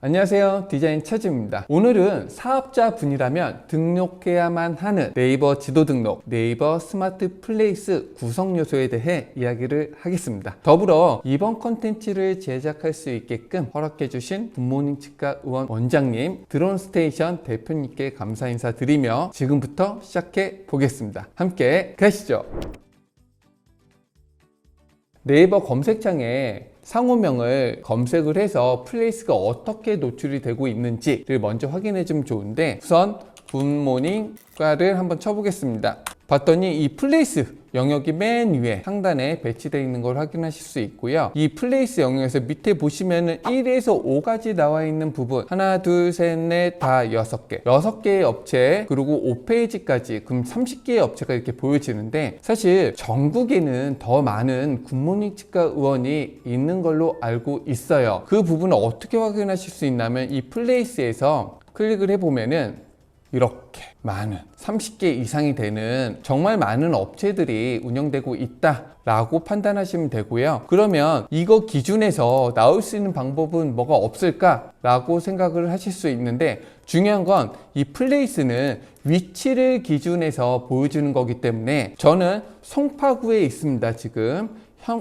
안녕하세요, 디자인 차지입니다. 오늘은 사업자분이라면 등록해야만 하는 네이버 지도 등록, 네이버 스마트 플레이스 구성 요소에 대해 이야기를 하겠습니다. 더불어 이번 컨텐츠를 제작할 수 있게끔 허락해주신 굿모닝 치과 의원 원장님, 드론스테이션 대표님께 감사 인사드리며 지금부터 시작해 보겠습니다. 함께 가시죠. 네이버 검색창에 상호명을 검색을 해서 플레이스가 어떻게 노출이 되고 있는지를 먼저 확인해 주면 좋은데, 우선 굿모닝과를 한번 쳐보겠습니다. 봤더니 이 플레이스 영역이 맨 위에 상단에 배치되어 있는 걸 확인하실 수 있고요. 이 플레이스 영역에서 밑에 보시면은 1에서 5까지 나와 있는 부분, 하나, 둘, 셋, 넷, 다 6개. 6개의 업체, 그리고 5페이지까지, 그럼 30개의 업체가 이렇게 보여지는데, 사실 전국에는 더 많은 굿모닝 치과 의원이 있는 걸로 알고 있어요. 그 부분을 어떻게 확인하실 수 있냐면, 이 플레이스에서 클릭을 해보면은 이렇게 많은 30개 이상이 되는 정말 많은 업체들이 운영되고 있다 라고 판단하시면 되고요. 그러면 이거 기준에서 나올 수 있는 방법은 뭐가 없을까 라고 생각을 하실 수 있는데, 중요한 건 이 플레이스는 위치를 기준해서 보여주는 거기 때문에, 저는 송파구에 있습니다. 지금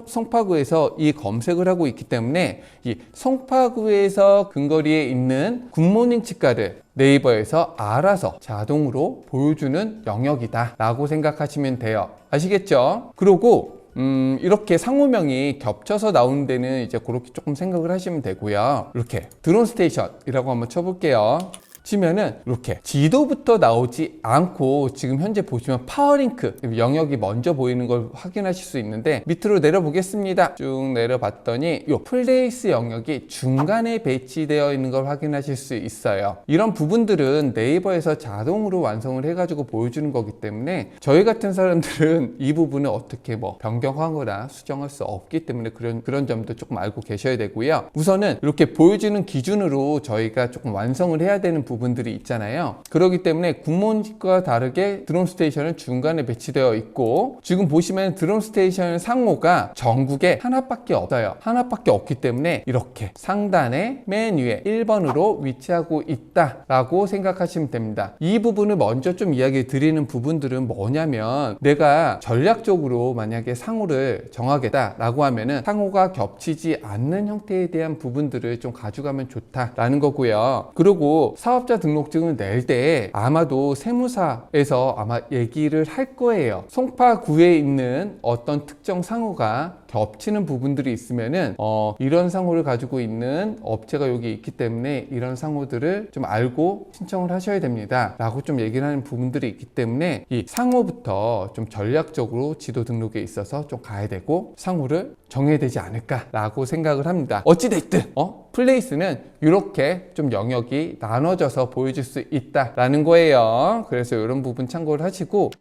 송파구에서 이 검색을 하고 있기 때문에 이 송파구에서 근거리에 있는 굿모닝 치과를 네이버에서 알아서 자동으로 보여주는 영역이다 라고 생각하시면 돼요. 아시겠죠? 그리고 이렇게 상호명이 겹쳐서 나오는 데는 이제 그렇게 조금 생각을 하시면 되고요. 이렇게 드론스테이션이라고 한번 쳐볼게요. 치면은 이렇게 지도부터 나오지 않고, 지금 현재 보시면 파워링크 영역이 먼저 보이는 걸 확인하실 수 있는데, 밑으로 내려보겠습니다. 쭉 내려봤더니 이 플레이스 영역이 중간에 배치되어 있는 걸 확인하실 수 있어요. 이런 부분들은 네이버에서 자동으로 완성을 해가지고 보여주는 거기 때문에 저희 같은 사람들은 이 부분을 어떻게 변경하거나 수정할 수 없기 때문에 그런 점도 조금 알고 계셔야 되고요. 우선은 이렇게 보여주는 기준으로 저희가 조금 완성을 해야 되는 부분들이 있잖아요. 그렇기 때문에 굿모닝 치과와 다르게 드론스테이션은 중간에 배치되어 있고, 지금 보시면 드론스테이션 상호가 전국에 하나밖에 없어요. 하나밖에 없기 때문에 이렇게 상단에 맨 위에 1번으로 위치하고 있다 라고 생각하시면 됩니다. 이 부분을 먼저 좀 이야기 드리는 부분들은 뭐냐면, 내가 전략적으로 만약에 상호를 정하겠다 라고 하면은 상호가 겹치지 않는 형태에 대한 부분들을 좀 가져가면 좋다라는 거고요. 그리고 사업자 등록증을 낼 때 아마도 세무사에서 아마 얘기를 할 거예요. 송파구에 있는 어떤 특정 상호가 겹치는 부분들이 있으면은 이런 상호를 가지고 있는 업체가 여기 있기 때문에 이런 상호들을 좀 알고 신청을 하셔야 됩니다 라고 좀 얘기를 하는 부분들이 있기 때문에, 이 상호부터 좀 전략적으로 지도 등록에 있어서 좀 가야 되고 상호를 정해야 되지 않을까 라고 생각을 합니다. 어찌됐든 플레이스는 이렇게 좀 영역이 나눠져서 보여줄 수 있다라는 거예요. 그래서 이런 부분 참고를 하시고,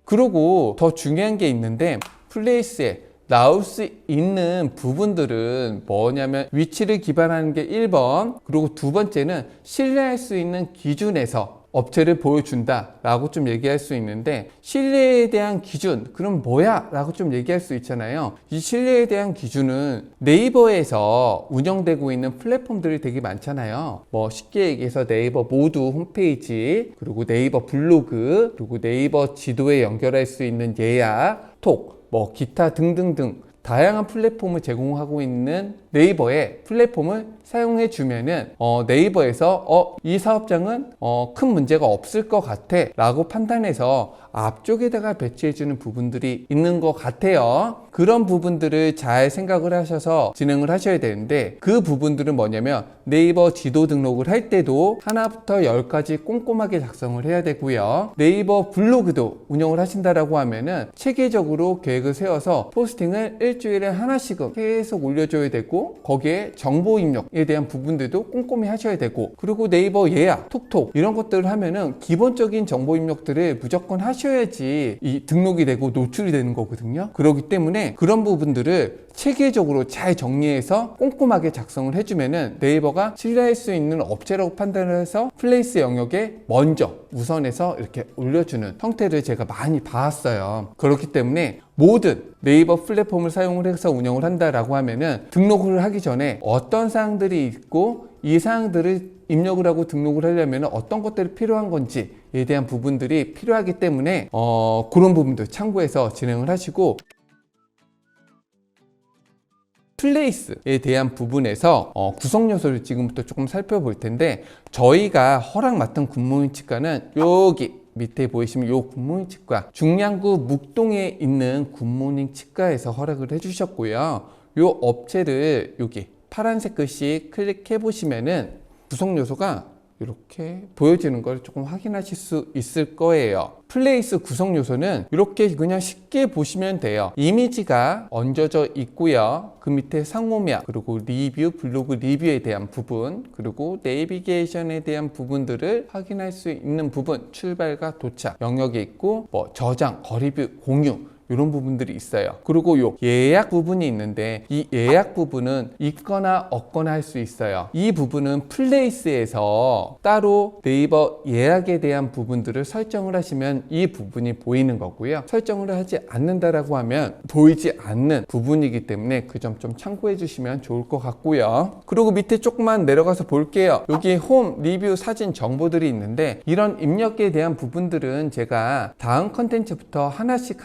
그리고 더 중요한 게 있는데, 플레이스에 나올 수 있는 부분들은 뭐냐면, 위치를 기반하는 게 1번, 그리고 두 번째는 신뢰할 수 있는 기준에서 업체를 보여준다 라고 좀 얘기할 수 있는데, 신뢰에 대한 기준, 그럼 뭐야? 라고 좀 얘기할 수 있잖아요. 이 신뢰에 대한 기준은 네이버에서 운영되고 있는 플랫폼들이 되게 많잖아요. 쉽게 얘기해서 네이버 모두 홈페이지, 그리고 네이버 블로그, 그리고 네이버 지도에 연결할 수 있는 예약, 톡, 기타 등등등 다양한 플랫폼을 제공하고 있는 네이버의 플랫폼을 사용해 주면은 네이버에서 이 사업장은 큰 문제가 없을 것 같아 라고 판단해서 앞쪽에다가 배치해 주는 부분들이 있는 것 같아요. 그런 부분들을 잘 생각을 하셔서 진행을 하셔야 되는데, 그 부분들은 뭐냐면, 네이버 지도 등록을 할 때도 하나부터 10까지 꼼꼼하게 작성을 해야 되고요. 네이버 블로그도 운영을 하신다라고 하면은 체계적으로 계획을 세워서 포스팅을 일주일에 하나씩은 계속 올려줘야 되고, 거기에 정보 입력에 대한 부분들도 꼼꼼히 하셔야 되고, 그리고 네이버 예약, 톡톡 이런 것들을 하면은 기본적인 정보 입력들을 무조건 하셔야지 이 등록이 되고 노출이 되는 거거든요. 그렇기 때문에 그런 부분들을 체계적으로 잘 정리해서 꼼꼼하게 작성을 해주면은 네이버가 신뢰할 수 있는 업체라고 판단을 해서 플레이스 영역에 먼저 우선해서 이렇게 올려주는 형태를 제가 많이 봤어요. 그렇기 때문에 모든 네이버 플랫폼을 사용을 해서 운영을 한다라고 하면은 등록을 하기 전에 어떤 사항들이 있고 이 사항들을 입력을 하고 등록을 하려면 어떤 것들이 필요한 건지에 대한 부분들이 필요하기 때문에 그런 부분들 참고해서 진행을 하시고, 플레이스에 대한 부분에서 구성 요소를 지금부터 조금 살펴볼 텐데, 저희가 허락 맡은 굿모닝 치과는 여기 밑에 보이시면 요 굿모닝 치과, 중량구 묵동에 있는 굿모닝 치과에서 허락을 해주셨고요. 요 업체를 여기 파란색 글씨 클릭해 보시면은 구성 요소가 이렇게 보여지는 걸 조금 확인하실 수 있을 거예요. 플레이스 구성 요소는 이렇게 그냥 쉽게 보시면 돼요. 이미지가 얹어져 있고요. 그 밑에 상호명, 그리고 리뷰, 블로그 리뷰에 대한 부분, 그리고 내비게이션에 대한 부분들을 확인할 수 있는 부분, 출발과 도착 영역에 있고, 뭐 저장, 거리뷰, 공유, 이런 부분들이 있어요. 그리고 요 예약 부분이 있는데, 이 예약 부분은 있거나 없거나 할 수 있어요. 이 부분은 플레이스에서 따로 네이버 예약에 대한 부분들을 설정을 하시면 이 부분이 보이는 거고요. 설정을 하지 않는다라고 하면 보이지 않는 부분이기 때문에 그 점 좀 참고해 주시면 좋을 것 같고요. 그리고 밑에 조금만 내려가서 볼게요. 여기 홈, 리뷰, 사진 정보들이 있는데, 이런 입력에 대한 부분들은 제가 다음 컨텐츠부터 하나씩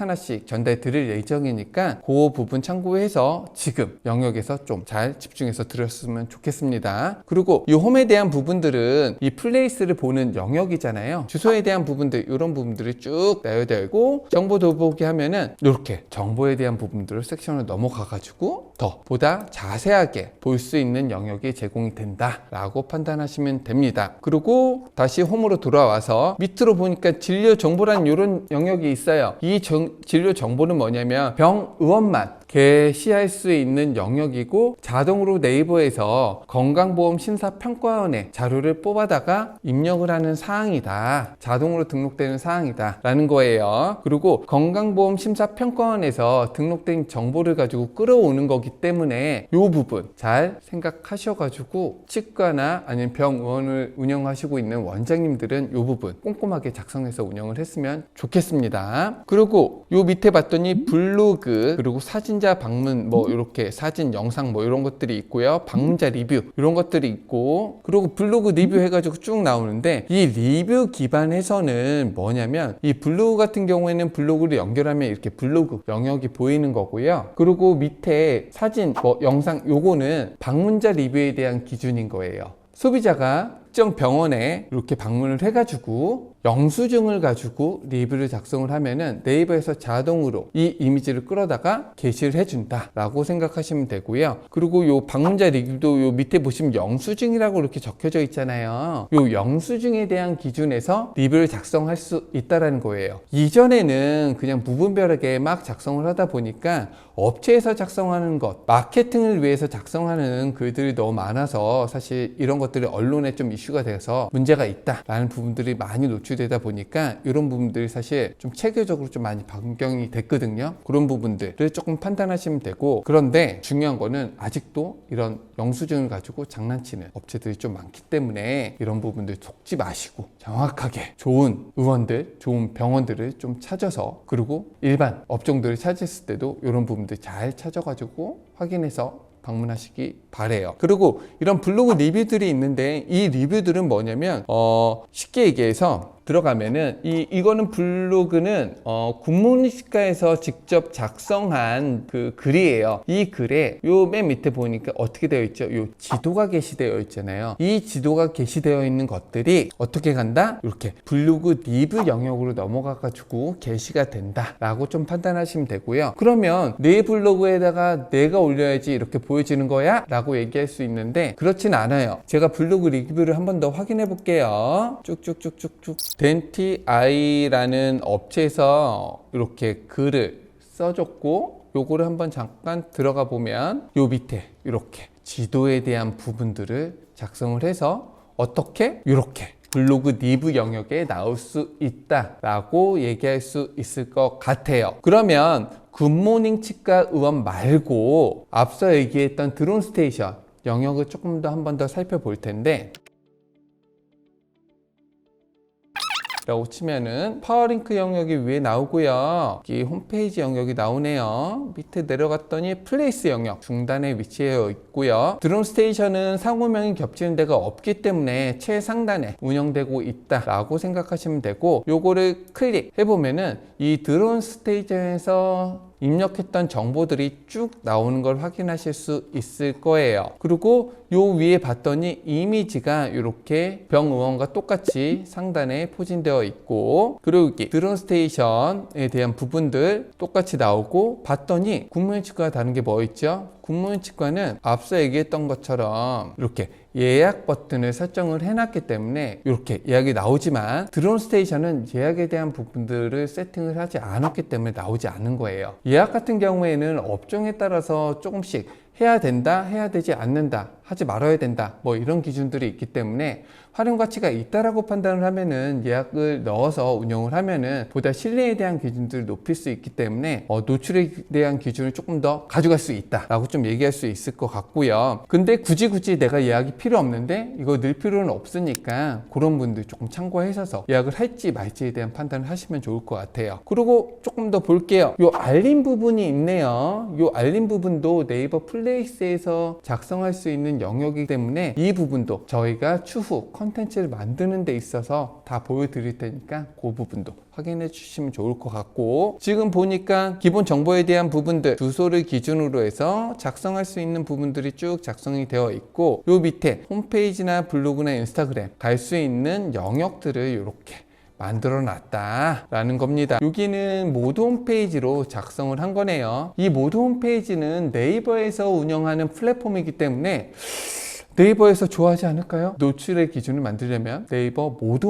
전달 드릴 예정이니까 그 부분 참고해서 지금 영역에서 좀 잘 집중해서 들었으면 좋겠습니다. 그리고 이 홈에 대한 부분들은 이 플레이스를 보는 영역이잖아요. 주소에 대한 부분들, 이런 부분들이 쭉 나열되어 있고, 정보 더보기 하면은 이렇게 정보에 대한 부분들을 섹션을 넘어가 가지고 더 보다 자세하게 볼 수 있는 영역이 제공이 된다 라고 판단하시면 됩니다. 그리고 다시 홈으로 돌아와서 밑으로 보니까 진료 정보라는 이런 영역이 있어요. 이 진료 정보는 뭐냐면 병의원만 게시할 수 있는 영역이고, 자동으로 네이버에서 건강보험심사평가원의 자료를 뽑아다가 입력을 하는 사항이다, 자동으로 등록되는 사항이다 라는 거예요. 그리고 건강보험심사평가원에서 등록된 정보를 가지고 끌어오는 거기 때문에 이 부분 잘 생각하셔가지고 치과나 아니면 병원을 운영하시고 있는 원장님들은 이 부분 꼼꼼하게 작성해서 운영을 했으면 좋겠습니다. 그리고 요 밑에 봤더니 블로그, 그리고 사진자 방문, 뭐 이렇게 사진, 영상 뭐 이런 것들이 있고요. 방문자 리뷰 이런 것들이 있고, 그리고 블로그 리뷰 해가지고 쭉 나오는데, 이 리뷰 기반에서는 뭐냐면, 이 블로그 같은 경우에는 블로그를 연결하면 이렇게 블로그 영역이 보이는 거고요. 그리고 밑에 사진, 뭐 영상, 요거는 방문자 리뷰에 대한 기준인 거예요. 소비자가 특정 병원에 이렇게 방문을 해가지고 영수증을 가지고 리뷰를 작성을 하면은 네이버에서 자동으로 이 이미지를 끌어다가 게시를 해준다 라고 생각하시면 되고요. 그리고 요 방문자 리뷰도 요 밑에 보시면 영수증이라고 이렇게 적혀져 있잖아요. 요 영수증에 대한 기준에서 리뷰를 작성할 수 있다라는 거예요. 이전에는 그냥 무분별하게 막 작성을 하다 보니까 업체에서 작성하는 것, 마케팅을 위해서 작성하는 글들이 너무 많아서 사실 이런 것들이 언론에 좀 이슈가 돼서 문제가 있다라는 부분들이 많이 노출되다 보니까 이런 부분들이 사실 좀 체계적으로 좀 많이 변경이 됐거든요. 그런 부분들을 조금 판단하시면 되고, 그런데 중요한 거는 아직도 이런 영수증을 가지고 장난치는 업체들이 좀 많기 때문에 이런 부분들 속지 마시고 정확하게 좋은 의원들, 좋은 병원들을 좀 찾아서, 그리고 일반 업종들을 찾았을 때도 이런 부분들 잘 찾아가지고 확인해서 방문하시기 바래요. 그리고 이런 블로그 리뷰들이 있는데, 이 리뷰들은 뭐냐면 쉽게 얘기해서 들어가면은 이거는 블로그는 굿모닝 치과에서 직접 작성한 그 글이에요. 이 글에 요 맨 밑에 보니까 어떻게 되어 있죠? 요 지도가 게시되어 있잖아요. 이 지도가 게시되어 있는 것들이 어떻게 간다? 이렇게 블로그 리뷰 영역으로 넘어가 가지고 게시가 된다 라고 좀 판단하시면 되고요. 그러면 내 블로그에다가 내가 올려야지 이렇게 보여지는 거야? 라고 얘기할 수 있는데, 그렇진 않아요. 제가 블로그 리뷰를 한 번 더 확인해 볼게요. 쭉쭉쭉쭉쭉. 덴티아이라는 업체에서 이렇게 글을 써줬고, 요거를 한번 잠깐 들어가 보면 요 밑에 이렇게 지도에 대한 부분들을 작성을 해서 어떻게? 이렇게 블로그 리뷰 영역에 나올 수 있다라고 얘기할 수 있을 것 같아요. 그러면 굿모닝 치과 의원 말고 앞서 얘기했던 드론 스테이션 영역을 조금 더 한 번 더 살펴볼 텐데, 라고 치면은 파워링크 영역이 위에 나오고요. 여기 홈페이지 영역이 나오네요. 밑에 내려갔더니 플레이스 영역 중단에 위치해 있고요. 드론 스테이션은 상호명이 겹치는 데가 없기 때문에 최상단에 운영되고 있다라고 생각하시면 되고, 요거를 클릭해 보면은 이 드론 스테이션에서 입력했던 정보들이 쭉 나오는 걸 확인하실 수 있을 거예요. 그리고 요 위에 봤더니 이미지가 이렇게 병의원과 똑같이 상단에 포진되어 있고, 그리고 여기 드론 스테이션에 대한 부분들 똑같이 나오고, 봤더니 굿모닝 치과가 다른 게 뭐 있죠? 굿모닝 치과는 앞서 얘기했던 것처럼 이렇게 예약 버튼을 설정을 해놨기 때문에 이렇게 예약이 나오지만, 드론 스테이션은 예약에 대한 부분들을 세팅을 하지 않았기 때문에 나오지 않는 거예요. 예약 같은 경우에는 업종에 따라서 조금씩 해야 된다, 해야 되지 않는다, 하지 말아야 된다, 뭐 이런 기준들이 있기 때문에 활용 가치가 있다라고 판단을 하면은 예약을 넣어서 운영을 하면은 보다 신뢰에 대한 기준들을 높일 수 있기 때문에 노출에 대한 기준을 조금 더 가져갈 수 있다라고 좀 얘기할 수 있을 것 같고요. 근데 굳이 내가 예약이 필요 없는데 이거 넣을 필요는 없으니까 그런 분들 조금 참고하셔서 예약을 할지 말지에 대한 판단을 하시면 좋을 것 같아요. 그리고 조금 더 볼게요. 요 알림 부분이 있네요. 요 알림 부분도 네이버 플레이스에서 작성할 수 있는 영역이기 때문에 이 부분도 저희가 추후 컨텐츠를 만드는 데 있어서 다 보여드릴 테니까 그 부분도 확인해 주시면 좋을 것 같고, 지금 보니까 기본 정보에 대한 부분들 주소를 기준으로 해서 작성할 수 있는 부분들이 쭉 작성이 되어 있고, 요 밑에 홈페이지나 블로그나 인스타그램 갈 수 있는 영역들을 이렇게 만들어 놨다라는 겁니다. 여기는 모드 홈페이지로 작성을 한 거네요. 이 모드 홈페이지는 네이버에서 운영하는 플랫폼이기 때문에 네이버에서 좋아하지 않을까요? 노출의 기준을 만들려면 네이버 모드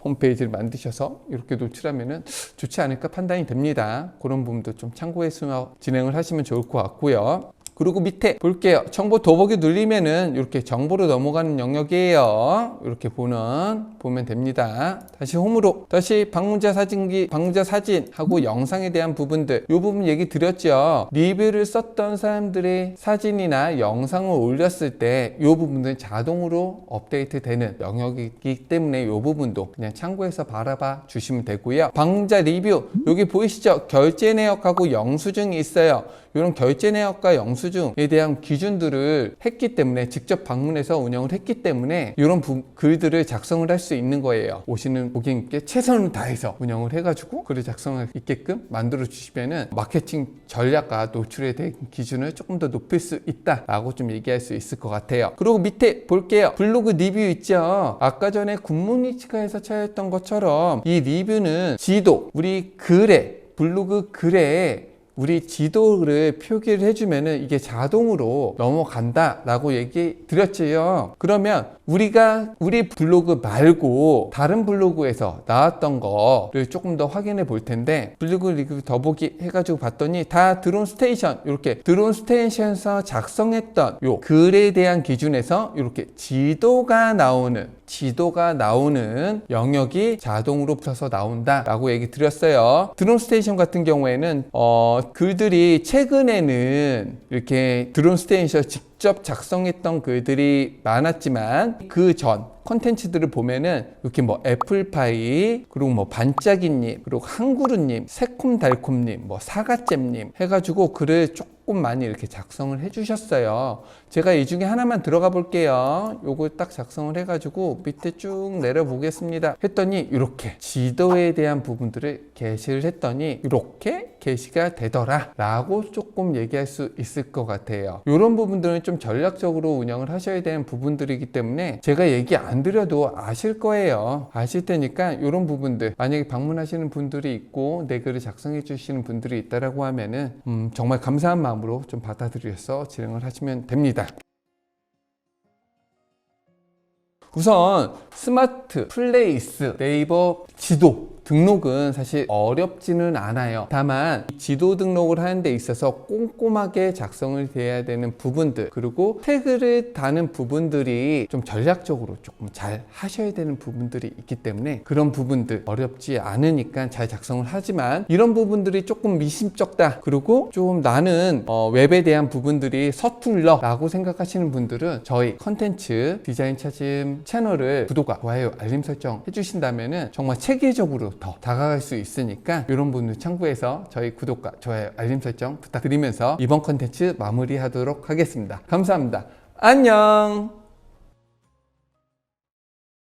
홈페이지를 만드셔서 이렇게 노출하면 좋지 않을까 판단이 됩니다. 그런 부분도 좀 참고해서 진행을 하시면 좋을 것 같고요. 그리고 밑에 볼게요. 정보 더보기 누르면은 이렇게 정보로 넘어가는 영역이에요. 이렇게 보면 됩니다. 다시 홈으로, 다시 방문자 사진하고 영상에 대한 부분들, 이 부분 얘기 드렸죠. 리뷰를 썼던 사람들의 사진이나 영상을 올렸을 때 이 부분은 자동으로 업데이트 되는 영역이기 때문에 이 부분도 그냥 참고해서 바라봐 주시면 되고요. 방문자 리뷰, 여기 보이시죠? 결제 내역하고 영수증이 있어요. 이런 결제 내역과 영수증에 대한 기준들을 했기 때문에, 직접 방문해서 운영을 했기 때문에 이런 글들을 작성을 할 수 있는 거예요. 오시는 고객님께 최선을 다해서 운영을 해가지고 글을 작성할 수 있게끔 만들어 주시면은 마케팅 전략과 노출에 대한 기준을 조금 더 높일 수 있다라고 좀 얘기할 수 있을 것 같아요. 그리고 밑에 볼게요. 블로그 리뷰 있죠? 아까 전에 굿모닝 치과에서 찾았던 것처럼 이 리뷰는 지도, 우리 글에, 블로그 글에 우리 지도를 표기를 해주면은 이게 자동으로 넘어간다 라고 얘기 드렸지요. 그러면 우리 블로그 말고 다른 블로그에서 나왔던 거를 조금 더 확인해 볼 텐데, 블로그 리뷰 더보기 해가지고 봤더니 다 드론 스테이션, 이렇게 드론 스테이션에서 작성했던 요 글에 대한 기준에서 이렇게 지도가 나오는 영역이 자동으로 붙어서 나온다 라고 얘기 드렸어요. 드론 스테이션 같은 경우에는 글들이 최근에는 이렇게 드론 스테이션 직접 작성했던 글들이 많았지만, 그 전 컨텐츠들을 보면은 이렇게 뭐 애플파이, 그리고 뭐 반짝이님, 그리고 한구루님, 새콤달콤님, 뭐 사과잼님 해가지고 글을 조금 많이 이렇게 작성을 해주셨어요. 제가 이 중에 하나만 들어가 볼게요. 요걸 딱 작성을 해가지고 밑에 쭉 내려보겠습니다. 했더니 이렇게 지도에 대한 부분들을 게시를 했더니 이렇게 게시가 되더라 라고 조금 얘기할 수 있을 것 같아요. 이런 부분들은 좀 전략적으로 운영을 하셔야 되는 부분들이기 때문에 제가 얘기 안 드려도 아실 거예요. 아실 테니까 이런 부분들, 만약에 방문하시는 분들이 있고 내 글을 작성해 주시는 분들이 있다라고 하면은 정말 감사한 마음으로 좀 받아들여서 진행을 하시면 됩니다. 우선 스마트 플레이스 네이버 지도 등록은 사실 어렵지는 않아요. 다만 지도 등록을 하는 데 있어서 꼼꼼하게 작성을 돼야 되는 부분들, 그리고 태그를 다는 부분들이 좀 전략적으로 조금 잘 하셔야 되는 부분들이 있기 때문에 그런 부분들 어렵지 않으니까 잘 작성을 하지만, 이런 부분들이 조금 미심쩍다, 그리고 좀 나는 웹에 대한 부분들이 서툴러 라고 생각하시는 분들은 저희 컨텐츠 디자인 찾음 채널을 구독과 좋아요, 알림 설정 해주신다면 정말 체계적으로 더 다가갈 수 있으니까 이런 부분을 참고해서 저희 구독과 좋아요, 알림 설정 부탁드리면서 이번 컨텐츠 마무리하도록 하겠습니다. 감사합니다. 안녕.